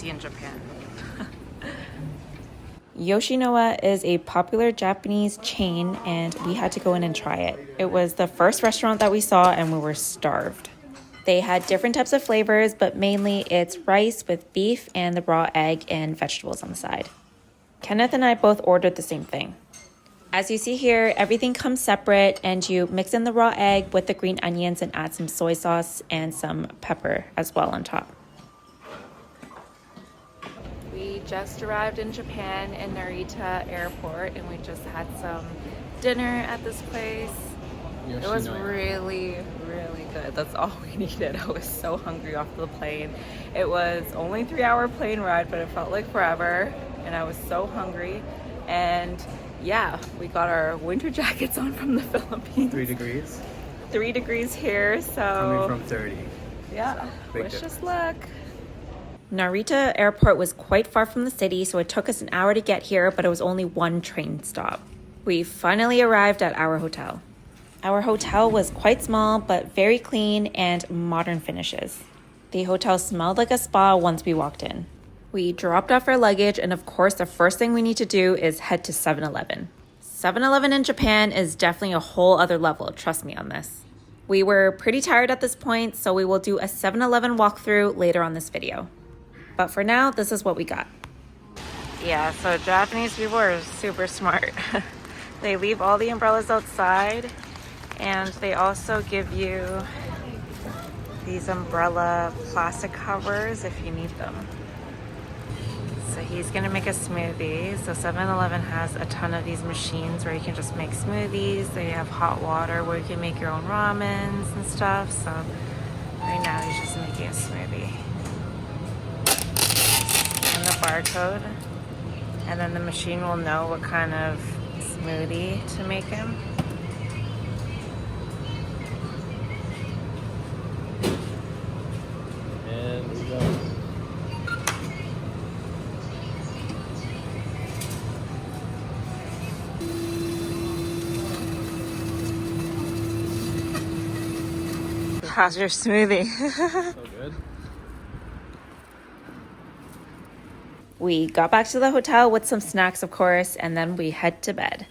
see in Japan. Yoshinoya is a popular Japanese chain, and we had to go in and try it. It was the first restaurant that we saw, and we were starved. They had different types of flavors, but mainly it's rice with beef and the raw egg and vegetables on the side. Kenneth and I both ordered the same thing. As you see here, everything comes separate, and you mix in the raw egg with the green onions and add some soy sauce and some pepper as well on top. We just arrived in Japan in Narita Airport, and we just had some dinner at this place. It was really, really good. That's all we needed. I was so hungry off the plane. It was only a 3-hour plane ride, but it felt like forever, and I was so hungry. And yeah, we got our winter jackets on from the Philippines. 3 degrees? 3 degrees here, so... Coming from 30. Yeah, Big wish us difference. luck. Narita Airport was quite far from the city, so it took us an hour to get here, but it was only one train stop. We finally arrived at our hotel. Our hotel was quite small, but very clean and modern finishes. The hotel smelled like a spa once we walked in. We dropped off our luggage, and of course, the first thing we need to do is head to 7-Eleven. 7-Eleven in Japan is definitely a whole other level, trust me on this. We were pretty tired at this point, so we will do a 7-Eleven walkthrough later on this video. But for now, this is what we got. Yeah, so Japanese people are super smart. They leave all the umbrellas outside, and they also give you these umbrella plastic covers if you need them. So he's gonna make a smoothie. So 7-Eleven has a ton of these machines where you can just make smoothies. They have hot water where you can make your own ramens and stuff. So right now he's just making a smoothie. And the barcode. And then the machine will know what kind of smoothie to make him. And we go. How's your smoothie? So good. We got back to the hotel with some snacks, of course, and then we head to bed.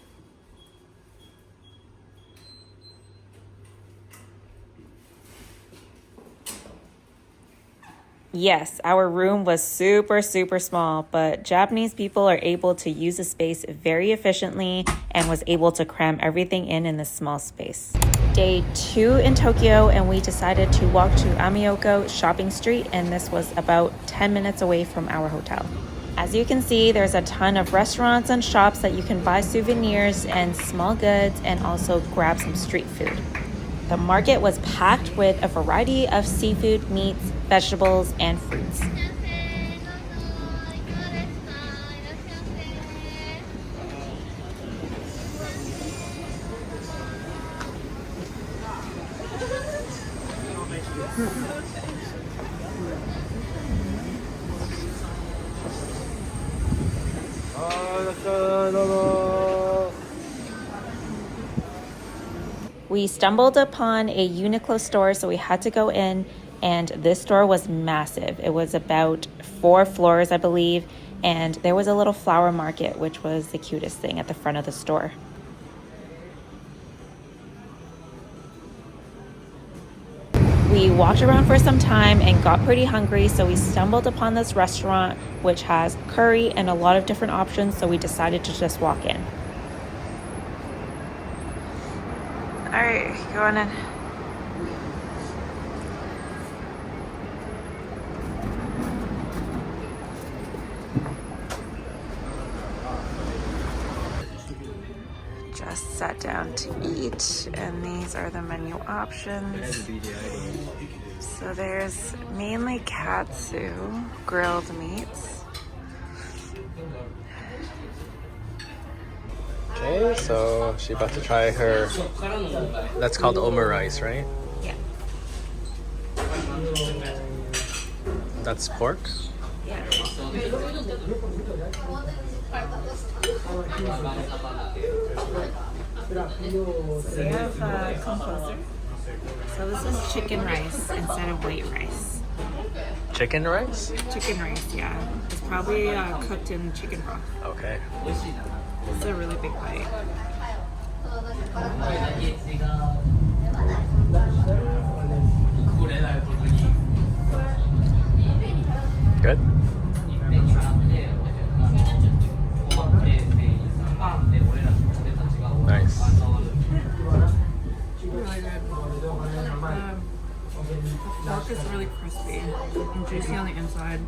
Yes, our room was super small, but Japanese people are able to use the space very efficiently and was able to cram everything in this small space. Day 2 in Tokyo, and we decided to walk to Amiyoko Shopping Street, and this was about 10 minutes away from our hotel. As you can see, there's a ton of restaurants and shops that you can buy souvenirs and small goods and also grab some street food. The market was packed with a variety of seafood, meats, vegetables, and fruits. We stumbled upon a Uniqlo store, so we had to go in, and this store was massive. It was about 4 floors, I believe, and there was a little flower market, which was the cutest thing at the front of the store. We walked around for some time and got pretty hungry, so we stumbled upon this restaurant which has curry and a lot of different options, so we decided to just walk in. All right, going in. Just sat down to eat, and these are the menu options. So there's mainly katsu, grilled meats. Okay, so she's about to try her, that's called omurice, right? Yeah. That's pork? Yeah. So we have a composer. So this is chicken rice instead of white rice. chicken rice? Chicken rice, yeah. It's probably cooked in chicken broth. Okay. It's a really big bite. Good? Nice. Really good. The pork is really crispy and juicy on the inside.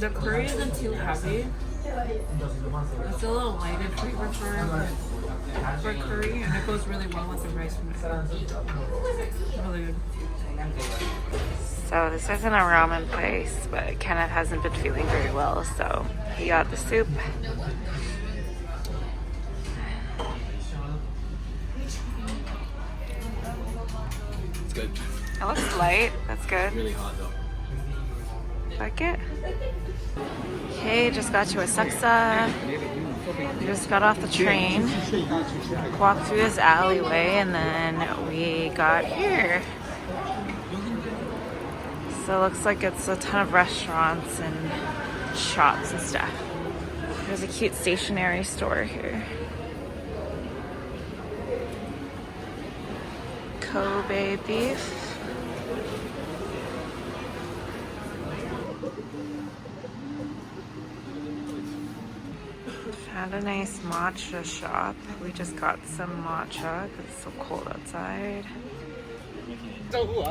The curry isn't too heavy. It's a little light in flavor for curry, and it goes really well with the rice from it. Really good. So this isn't a ramen place, but Kenneth hasn't been feeling very well, so he got the soup. It's good. It looks light. That's good. Really hot though. Like it? Okay, just got to Asakusa. Just got off the train. Walked through this alleyway and then we got here. So it looks like it's a ton of restaurants and shops and stuff. There's a cute stationery store here. Kobe beef. Found a nice matcha shop. We just got some matcha because it's so cold outside.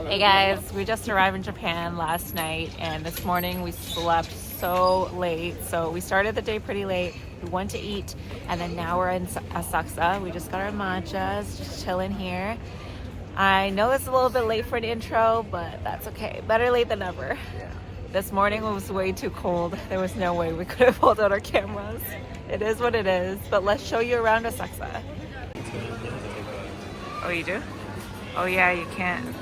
Hey guys, we just arrived in Japan last night and this morning we slept so late. So we started the day pretty late. We went to eat and then now we're in Asakusa. We just got our matchas, just chilling here. I know it's a little bit late for an intro, but that's okay. Better late than never. Yeah. This morning was way too cold. There was no way we could have pulled out our cameras. It is what it is, but let's show you around Asakusa. Oh, you do? Oh yeah, you can't. And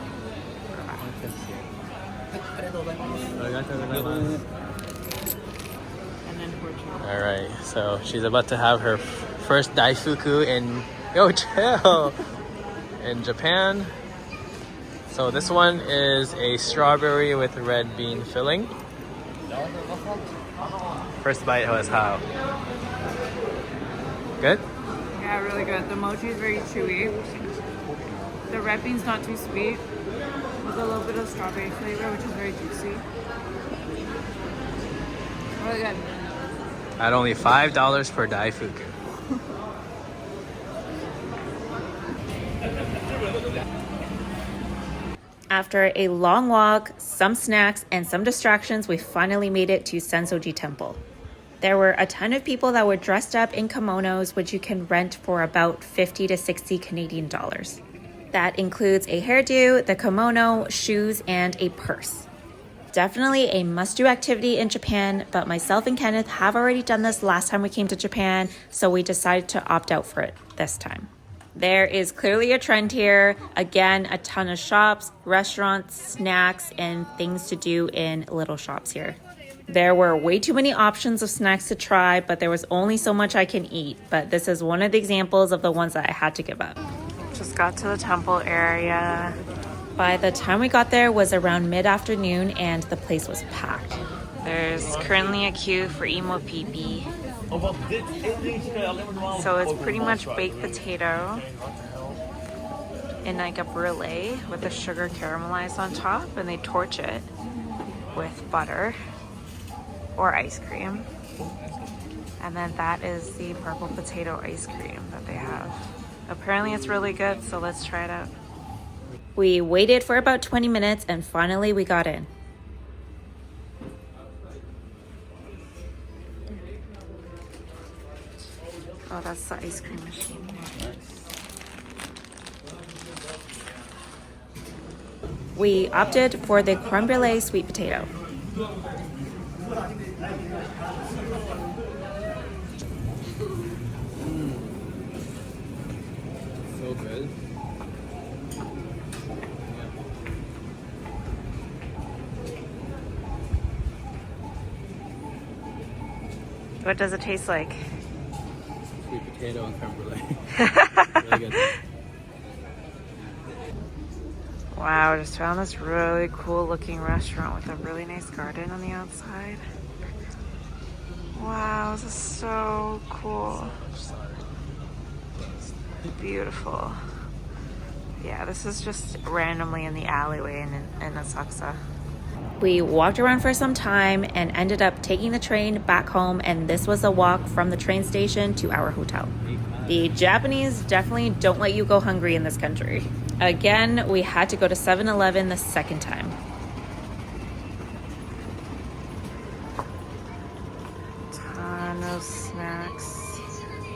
then Portugal. Alright, so she's about to have her first daifuku in Japan. So this one is a strawberry with red bean filling. First bite was how? Good? Yeah, really good. The mochi is very chewy. The red bean's not too sweet. With a little bit of strawberry flavor, which is very juicy. Really good. At only $5 per daifuku. After a long walk, some snacks, and some distractions, we finally made it to Sensoji Temple. There were a ton of people that were dressed up in kimonos, which you can rent for about 50 to 60 Canadian dollars. That includes a hairdo, the kimono, shoes, and a purse. Definitely a must-do activity in Japan, but myself and Kenneth have already done this last time we came to Japan, so we decided to opt out for it this time. There is clearly a trend here. Again, a ton of shops, restaurants, snacks, and things to do in little shops here. There were way too many options of snacks to try, but there was only so much I can eat. But this is one of the examples of the ones that I had to give up. Just got to the temple area. By the time we got there, it was around mid-afternoon and the place was packed. There's currently a queue for imo pipi. So it's pretty much baked potato in like a brulee with the sugar caramelized on top, and they torch it with butter or ice cream. And then that is the purple potato ice cream that they have. Apparently it's really good, so let's try it out. We waited for about 20 minutes and finally we got in. Oh, that's the ice cream machine. We opted for the creme brulee sweet potato. So good. What does it taste like? Sweet potato and creme brulee. Really good. Wow, just found this really cool looking restaurant with a really nice garden on the outside. Wow, this is so cool. Beautiful. Yeah, this is just randomly in the alleyway in Asakusa. We walked around for some time and ended up taking the train back home, and this was a walk from the train station to our hotel. The Japanese definitely don't let you go hungry in this country. Again, we had to go to 7-Eleven the second time. Ton of snacks.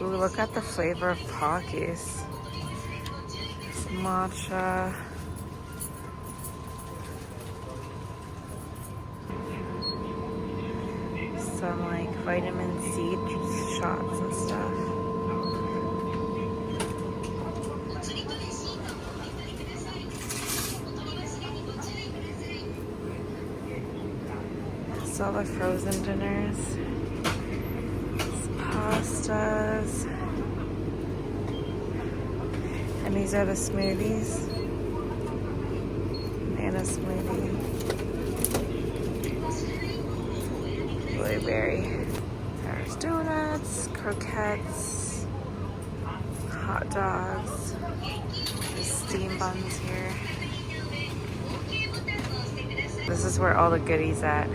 Ooh, look at the flavor of Pockies. Some matcha. Some like vitamin C shots and stuff. All the frozen dinners, pastas, and these are the smoothies. Banana smoothie, blueberry. There's donuts, croquettes, hot dogs. There's steam buns here. This is where all the goodies at.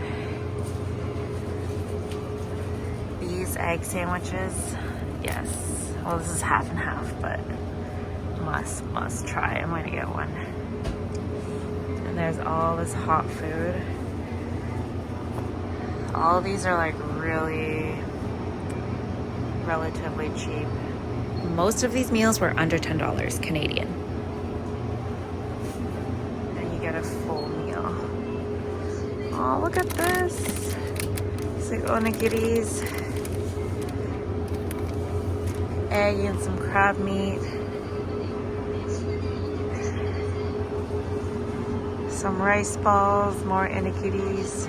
Egg sandwiches, yes. Well, this is half and half, but must try. I'm gonna get one. And there's all this hot food. All of these are like really relatively cheap. Most of these meals were under $10 Canadian. And you get a full meal. Oh, look at this. It's like onigiris. Egg and some crab meat, some rice balls, more onigiris.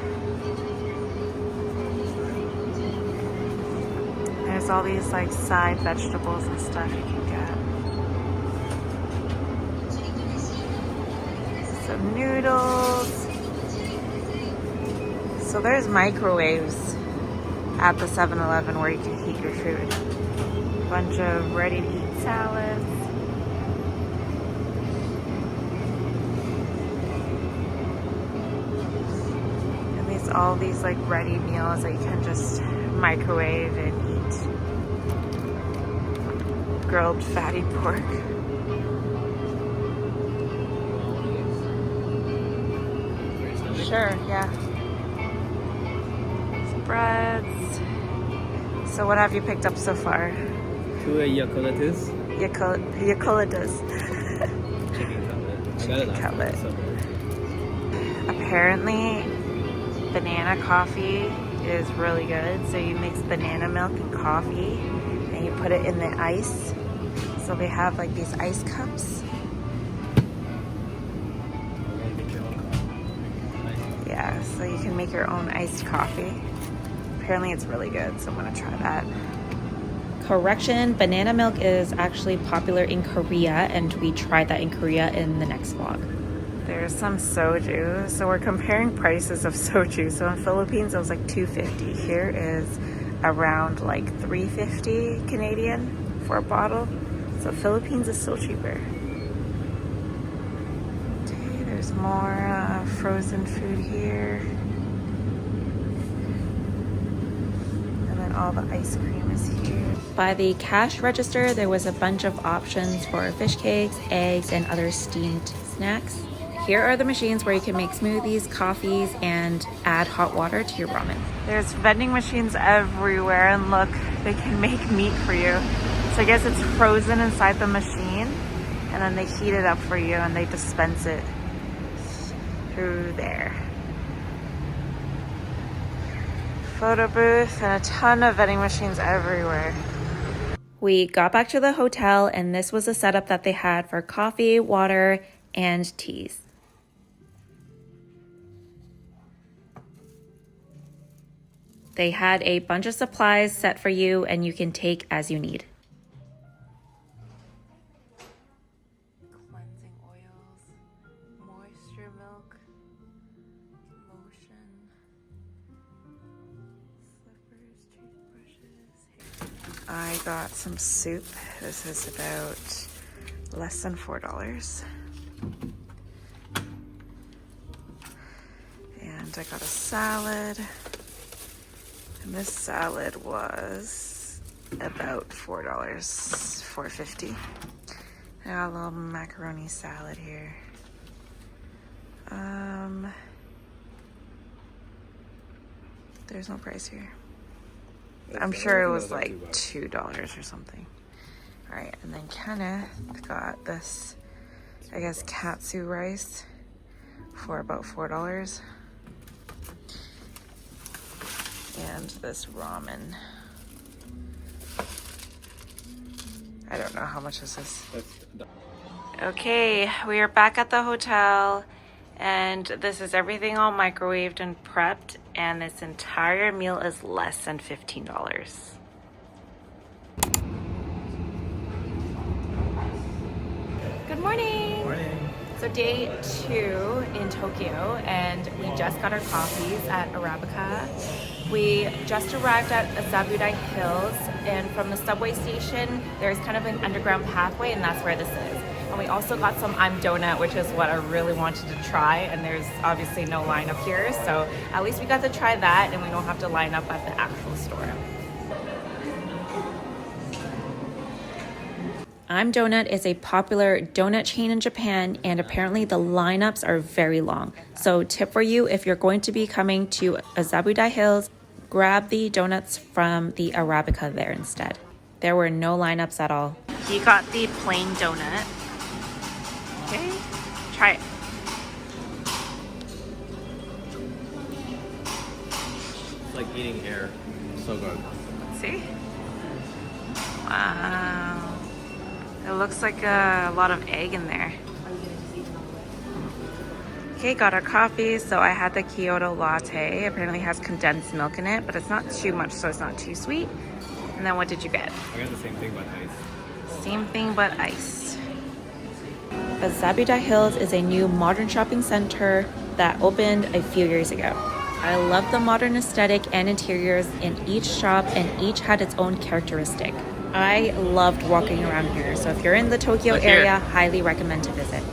There's all these like side vegetables and stuff you can get. Some noodles. So there's microwaves at the 7-Eleven where you can heat your food. Bunch of ready-to-eat salads. And all these like ready meals that you can just microwave and eat. Grilled fatty pork. Sure, yeah. Some breads. So what have you picked up so far? 2 yakulitas. Yakulitas. Chicken cutlet. Apparently, banana coffee is really good. So you mix banana milk and coffee and you put it in the ice. So they have like these ice cups. Yeah, so you can make your own iced coffee. Apparently it's really good, so I'm gonna try that. Correction, banana milk is actually popular in Korea, and we tried that in Korea in the next vlog. There's some soju. So we're comparing prices of soju. So in Philippines, it was like $2.50. Here is around like $3.50 Canadian for a bottle. So Philippines is still cheaper. Okay, there's more frozen food here. And then all the ice cream is here. By the cash register, there was a bunch of options for fish cakes, eggs, and other steamed snacks. Here are the machines where you can make smoothies, coffees, and add hot water to your ramen. There's vending machines everywhere, and look, they can make meat for you. So I guess it's frozen inside the machine, and then they heat it up for you, and they dispense it through there. Photo booth, and a ton of vending machines everywhere. We got back to the hotel, and this was the setup that they had for coffee, water, and teas. They had a bunch of supplies set for you, and you can take as you need. Cleansing oils, more I got some soup. This is about less than $4. And I got a salad. And this salad was about $4, $4.50. I got a little macaroni salad here. There's no price here. I'm sure it was like $2 or something. All right, and then Kenneth got this, I guess, katsu rice for about $4. And this ramen. I don't know how much this is. Okay, we are back at the hotel, and this is everything all microwaved and prepped, and this entire meal is less than $15. Good morning. Morning. So day 2 in Tokyo, and we just got our coffees at Arabica. We just arrived at Azabudai Hills, and from the subway station, there's kind of an underground pathway, and that's where this is. And we also got some donut, which is what I really wanted to try, and there's obviously no line up here, so at least we got to try that, and we don't have to line up at the actual store. Donut is a popular donut chain in Japan, and apparently the lineups are very long. So tip for you, if you're going to be coming to Azabudai Hills, grab the donuts from the Arabica there instead. There were no lineups at all. He got the plain donut. Okay, try it. It's like eating air. So good. See? Wow. It looks like a lot of egg in there. Okay, got our coffee. So I had the Kyoto latte. Apparently it has condensed milk in it, but it's not too much, so it's not too sweet. And then what did you get? I got the same thing but ice. Same thing but iced. Azabudai Hills is a new modern shopping center that opened a few years ago. I love the modern aesthetic and interiors in each shop, and each had its own characteristic. I loved walking around here, so if you're in the Tokyo area, highly recommend to visit.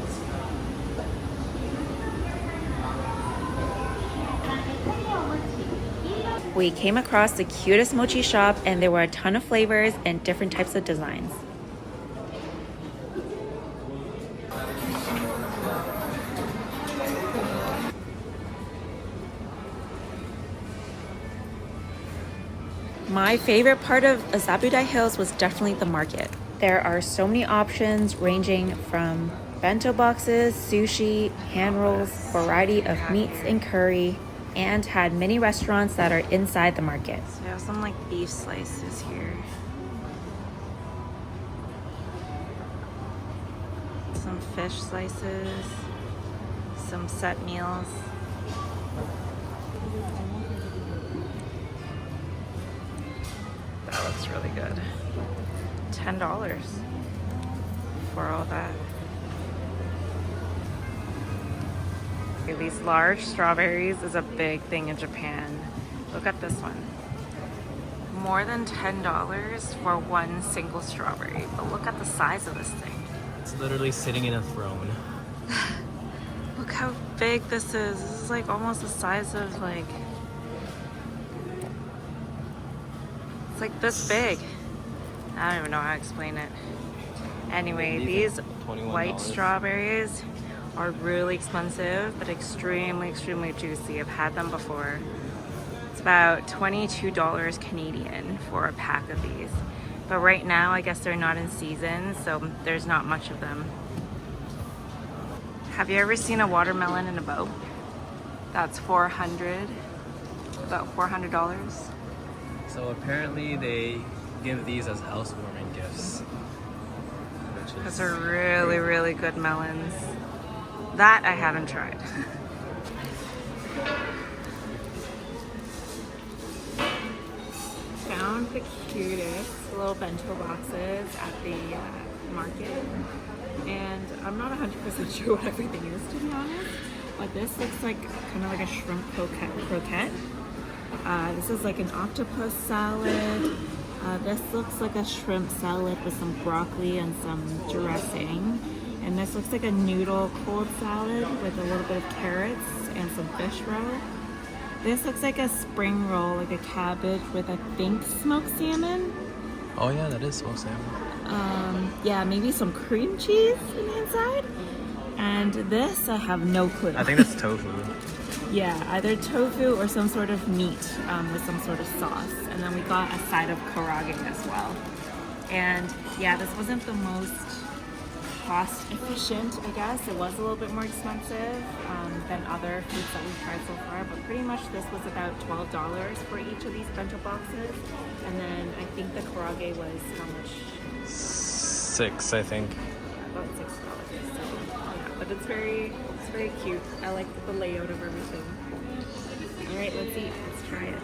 We came across the cutest mochi shop, and there were a ton of flavors and different types of designs. My favorite part of Azabudai Hills was definitely the market. There are so many options ranging from bento boxes, sushi, hand rolls, variety of meats and curry, and had many restaurants that are inside the market. So we have some like beef slices here. Some fish slices, some set meals. That looks really good. $10 for all that. Okay, these large strawberries is a big thing in Japan. Look at this one. More than $10 for one single strawberry. But look at the size of this thing. It's literally sitting in a throne. Look how big this is. This is like almost the size of like... It's like this big. I don't even know how to explain it. Anyway, these white strawberries are really expensive, but extremely, extremely juicy. I've had them before. It's about $22 Canadian for a pack of these. But right now, I guess they're not in season, so there's not much of them. Have you ever seen a watermelon in a bow? That's about $400. So apparently they give these as housewarming gifts. Those are really, really good melons. That I haven't tried. Found the cutest little bento boxes at the market. And I'm not 100% sure what everything is, to be honest. But this looks like kind of like a shrimp croquette. This is like an octopus salad. This looks like a shrimp salad with some broccoli and some dressing. And this looks like a noodle cold salad with a little bit of carrots and some fish roe. This looks like a spring roll, like a cabbage with, I think, smoked salmon. Oh yeah, that is smoked salmon. Yeah, maybe some cream cheese in the inside. And this, I have no clue. I think that's tofu. Yeah, either tofu or some sort of meat with some sort of sauce. And then we got a side of karaage as well. And yeah, this wasn't the most cost efficient, I guess. It was a little bit more expensive than other foods that we've tried so far, but pretty much this was about $12 for each of these bento boxes. And then I think the karaage was how much? $6, I think. About $6. So yeah, but it's very cute. I like the layout of everything. All right, let's eat. Let's try it.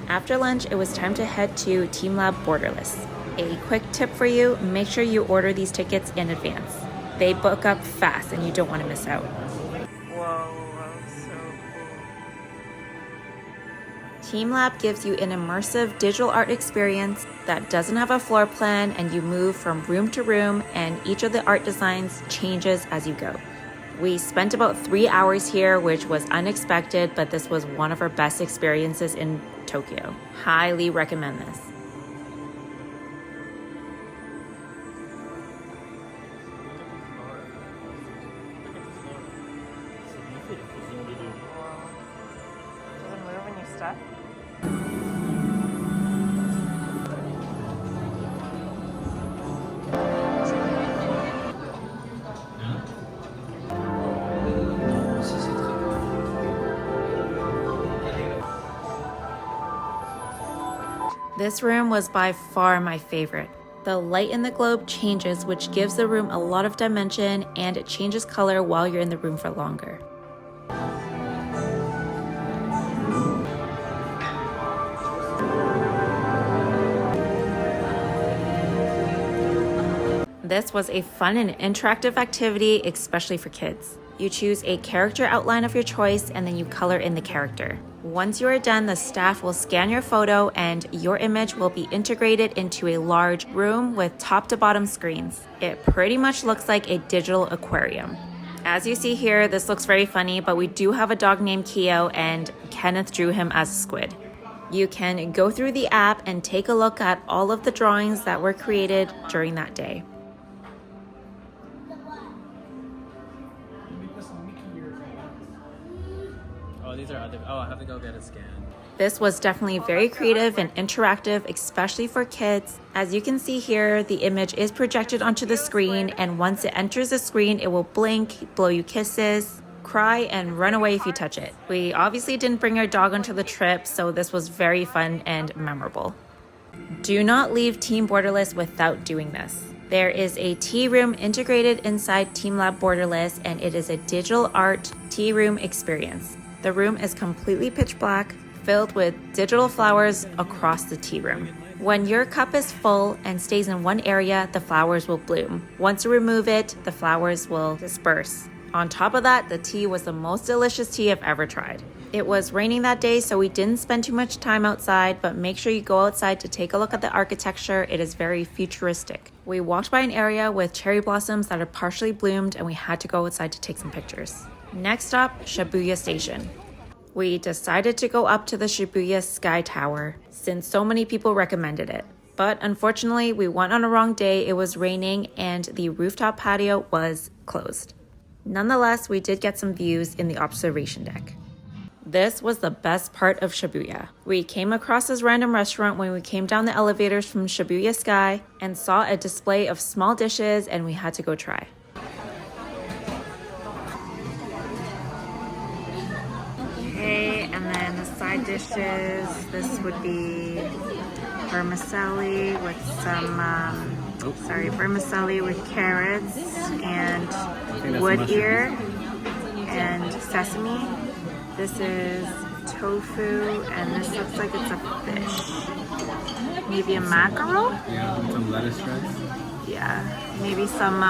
After lunch, it was time to head to TeamLab Borderless. A quick tip for you, make sure you order these tickets in advance. They book up fast and you don't want to miss out. Whoa, so cool. TeamLab gives you an immersive digital art experience that doesn't have a floor plan, and you move from room to room, and each of the art designs changes as you go. We spent about 3 hours here, which was unexpected, but this was one of our best experiences in Tokyo. Highly recommend this. Doesn't move when you step? This room was by far my favorite. The light in the globe changes, which gives the room a lot of dimension, and it changes color while you're in the room for longer. This was a fun and interactive activity, especially for kids. You choose a character outline of your choice, and then you color in the character. Once you are done, the staff will scan your photo and your image will be integrated into a large room with top to bottom screens. It pretty much looks like a digital aquarium. As you see here, this looks very funny, but we do have a dog named Keo, and Kenneth drew him as a squid. You can go through the app and take a look at all of the drawings that were created during that day. Oh, these are other. Oh, I have to go get a scan. This was definitely very creative and interactive, especially for kids. As you can see here, the image is projected onto the screen, and once it enters the screen, it will blink, blow you kisses, cry, and run away if you touch it. We obviously didn't bring our dog onto the trip, so this was very fun and memorable. Do not leave Team Borderless without doing this. There is a tea room integrated inside TeamLab Borderless, and it is a digital art tea room experience. The room is completely pitch black, filled with digital flowers across the tea room. When your cup is full and stays in one area, the flowers will bloom. Once you remove it, the flowers will disperse. On top of that, the tea was the most delicious tea I've ever tried. It was raining that day, so we didn't spend too much time outside, but make sure you go outside to take a look at the architecture. It is very futuristic. We walked by an area with cherry blossoms that are partially bloomed, and we had to go outside to take some pictures. Next stop, Shibuya Station. We decided to go up to the Shibuya Sky Tower since so many people recommended it. But unfortunately, we went on a wrong day. It was raining and the rooftop patio was closed. Nonetheless, we did get some views in the observation deck. This was the best part of Shibuya. We came across this random restaurant when we came down the elevators from Shibuya Sky and saw a display of small dishes, and we had to go try. Okay, and then the side dishes, this would be vermicelli with some, vermicelli with carrots and wood ear and sesame. This is tofu, and this looks like it's a fish. Maybe a mackerel? Yeah, with some lettuce shreds. Yeah, maybe some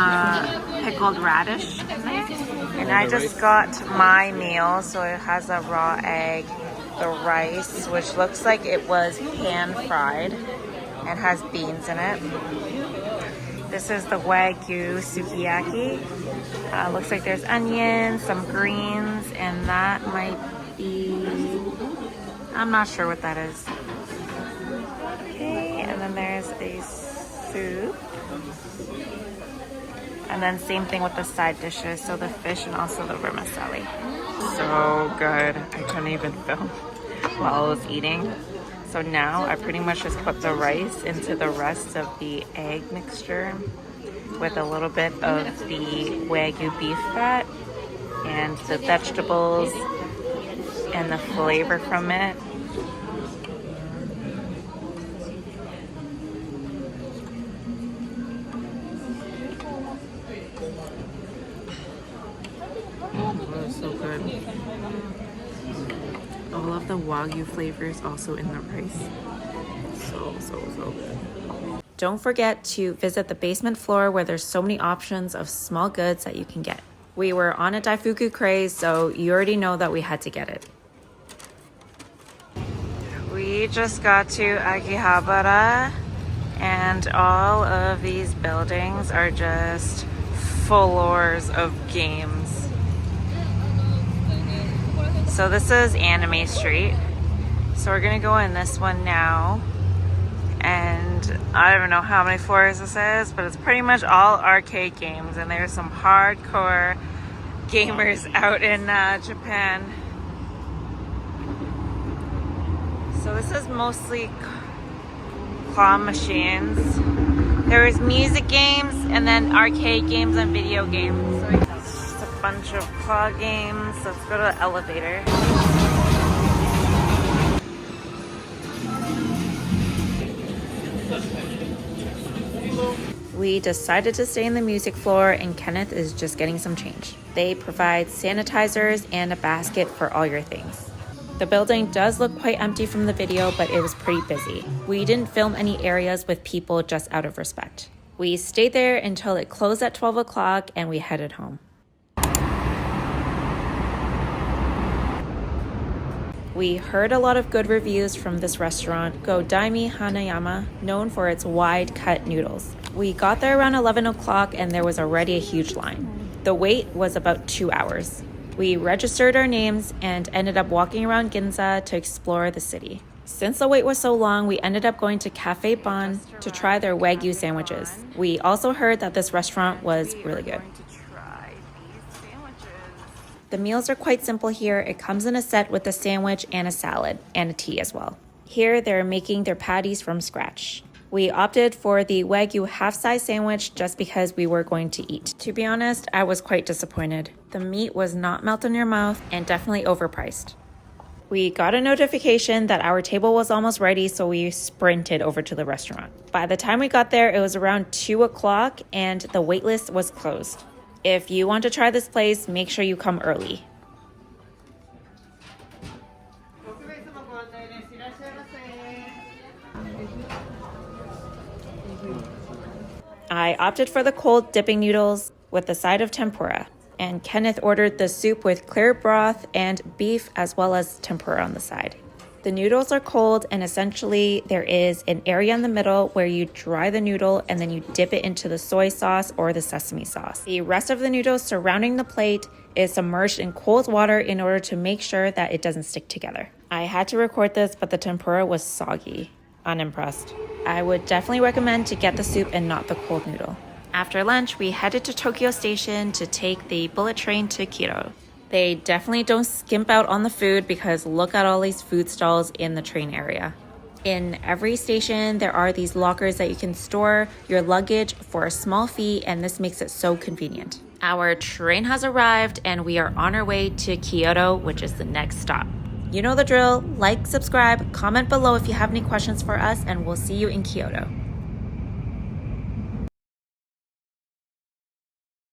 pickled radish in there. And I just got my meal, so it has a raw egg, the rice, which looks like it was pan fried, and has beans in it. This is the Wagyu Sukiyaki. Looks like there's onions, some greens, and that might be... I'm not sure what that is. Okay, and then there's a soup. And then same thing with the side dishes, so the fish and also the vermicelli. So good. I couldn't even film while I was eating. So now I pretty much just put the rice into the rest of the egg mixture with a little bit of the Wagyu beef fat and the vegetables and the flavor from it. Oh, so good. All of the Wagyu flavors also in the rice. So good. Don't forget to visit the basement floor where there's so many options of small goods that you can get. We were on a Daifuku craze, so you already know that we had to get it. We just got to Akihabara, and all of these buildings are just floors of games. So this is Anime Street. So we're gonna go in this one now. And I don't even know how many floors this is, but it's pretty much all arcade games. And there's some hardcore gamers out in Japan. So this is mostly claw machines. There is music games and then arcade games and video games. So it's just a bunch of claw games. So let's go to the elevator. We decided to stay in the music floor and Kenneth is just getting some change. They provide sanitizers and a basket for all your things. The building does look quite empty from the video, but it was pretty busy. We didn't film any areas with people just out of respect. We stayed there until it closed at 12 o'clock and we headed home. We heard a lot of good reviews from this restaurant, Godaimi Hanayama, known for its wide-cut noodles. We got there around 11 o'clock and there was already a huge line. The wait was about 2 hours. We registered our names and ended up walking around Ginza to explore the city. Since the wait was so long, we ended up going to Cafe Bon to try their Wagyu sandwiches. We also heard that this restaurant was really good. The meals are quite simple here. It comes in a set with a sandwich and a salad, and a tea as well. Here, they're making their patties from scratch. We opted for the Wagyu half-size sandwich just because we were going to eat. To be honest, I was quite disappointed. The meat was not melt in your mouth and definitely overpriced. We got a notification that our table was almost ready, so we sprinted over to the restaurant. By the time we got there, it was around 2 o'clock and the wait list was closed. If you want to try this place, make sure you come early. I opted for the cold dipping noodles with a side of tempura, and Kenneth ordered the soup with clear broth and beef as well as tempura on the side. The noodles are cold, and essentially there is an area in the middle where you dry the noodle and then you dip it into the soy sauce or the sesame sauce. The rest of the noodles surrounding the plate is submerged in cold water in order to make sure that it doesn't stick together. I had to record this, but the tempura was soggy. Unimpressed. I would definitely recommend to get the soup and not the cold noodle. After lunch, we headed to Tokyo Station to take the bullet train to Kyoto. They definitely don't skimp out on the food because look at all these food stalls in the train area. In every station, there are these lockers that you can store your luggage for a small fee, and this makes it so convenient. Our train has arrived and we are on our way to Kyoto, which is the next stop. You know the drill. Like, subscribe, comment below if you have any questions for us, and we'll see you in Kyoto.